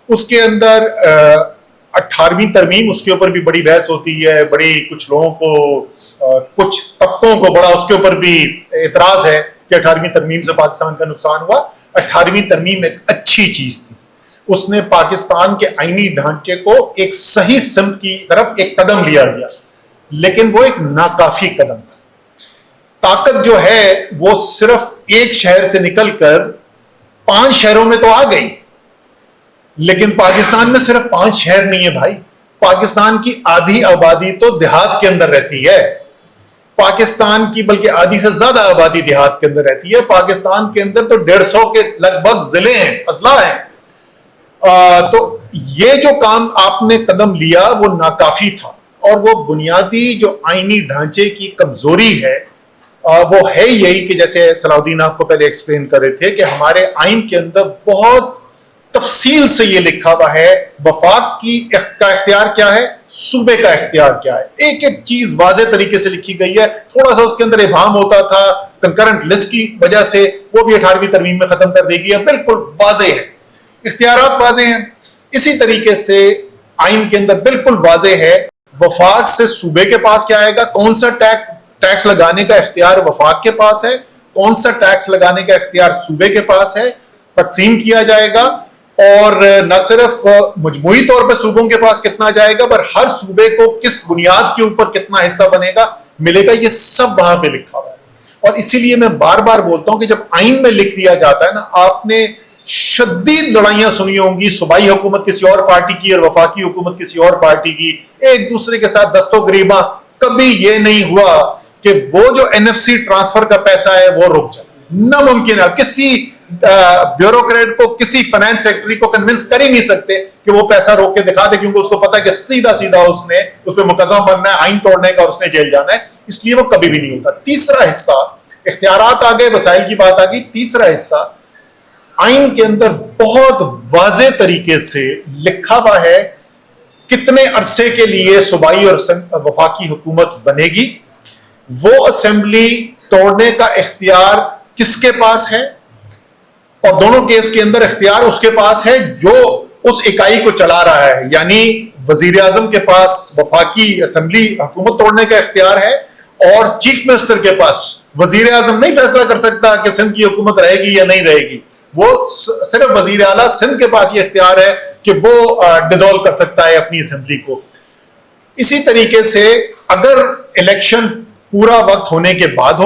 اس کے اندر 18ویں ترمیم، اس کے اوپر بھی بڑی بحث ہوتی ہے، بڑی کچھ لوگوں کو، کچھ طبقوں کو بڑا اس کے اوپر بھی اعتراض ہے کہ 18ویں ترمیم سے پاکستان کا نقصان ہوا۔ 18ویں ترمیم ایک اچھی چیز تھی، اس نے پاکستان کے آئینی ڈھانچے کو ایک صحیح سمت کی طرف ایک قدم لیا گیا، لیکن وہ ایک ناکافی قدم تھا۔ طاقت جو ہے وہ صرف ایک شہر سے نکل کر 5 شہروں میں تو آ گئی، لیکن پاکستان میں صرف 5 شہر نہیں ہے بھائی، پاکستان کی آدھی آبادی تو دیہات کے اندر رہتی ہے، پاکستان کی بلکہ آدھی سے زیادہ آبادی دیہات کے اندر رہتی ہے، پاکستان کے اندر تو 150 کے لگ بھگ ضلع ہیں، اضلاع ہیں۔ تو یہ جو کام آپ نے قدم لیا وہ ناکافی تھا، اور وہ بنیادی جو آئینی ڈھانچے کی کمزوری ہے وہ ہے یہی کہ جیسے صلاح الدین آپ کو پہلے ایکسپلین کر رہے تھے کہ ہمارے آئین کے اندر بہت تفصیل سے یہ لکھا ہوا ہے وفاق کا اختیار کیا ہے، صوبے کا اختیار کیا ہے، ایک ایک چیز واضح طریقے سے لکھی گئی ہے۔ تھوڑا سا اس کے اندر ابہام ہوتا تھا کنکرنٹ لسٹ کی وجہ سے، وہ بھی 18ویں ترمیم میں ختم کر دی گئی ہے، بالکل واضح ہے، اختیارات واضح ہیں۔ اسی طریقے سے آئین کے اندر بالکل واضح ہے وفاق سے صوبے کے پاس کیا آئے گا، کون سا ٹیکس لگانے کا اختیار وفاق کے پاس ہے، کون سا ٹیکس لگانے کا اختیار صوبے کے پاس ہے، تقسیم کیا جائے گا، اور نہ صرف مجموعی طور پہ صوبوں کے پاس کتنا جائے گا، پر ہر صوبے کو کس بنیاد کے اوپر کتنا حصہ بنے گا ملے گا، یہ سب وہاں پہ لکھا ہوا ہے۔ اور اسی لیے میں بار بار بولتا ہوں کہ جب آئین میں لکھ دیا جاتا ہے نا، آپ نے شدید لڑائیاں سنی ہوں گی، صوبائی حکومت کسی اور پارٹی کی اور وفاقی حکومت کسی اور پارٹی کی، ایک دوسرے کے ساتھ دست و گریباں، کبھی یہ نہیں ہوا کہ وہ جو NFC ٹرانسفر کا پیسہ ہے وہ رک جائے، ناممکن ہے۔ کسی بیوروکریٹ کو، کسی فائنانس سیکٹری کو کنونس کر ہی نہیں سکتے کہ وہ پیسہ روک کے دکھا دے، کیونکہ اس کو پتا ہے کہ سیدھا سیدھا اس نے اس پہ مقدمہ بننا ہے، آئین توڑنے کا، اور اس نے جیل جانا ہے، اس لیے وہ کبھی بھی نہیں ہوتا۔ تیسرا حصہ، اختیارات آ گئے، وسائل کی بات آ گئی، تیسرا حصہ آئین کے اندر بہت واضح طریقے سے لکھا ہوا ہے کتنے عرصے کے لیے صوبائی اور وفاقی حکومت بنے گی، وہ اسمبلی توڑنے کا اختیار کس کے پاس ہے، اور دونوں کیس کے اندر اختیار اس کے پاس ہے جو اس اکائی کو چلا رہا ہے، یعنی وزیر اعظم کے پاس وفاقی اسمبلی حکومت توڑنے کا اختیار ہے، اور چیف منسٹر کے پاس وزیر اعظم نہیں فیصلہ کر سکتا کہ سندھ کی حکومت رہے گی یا نہیں رہے گی، وہ صرف وزیر اعلیٰ سندھ کے پاس یہ اختیار ہے کہ وہ ڈیزالو کر سکتا ہے اپنی اسمبلی کو۔ اسی طریقے سے اگر الیکشن پورا وقت ہونے کے بعد ہو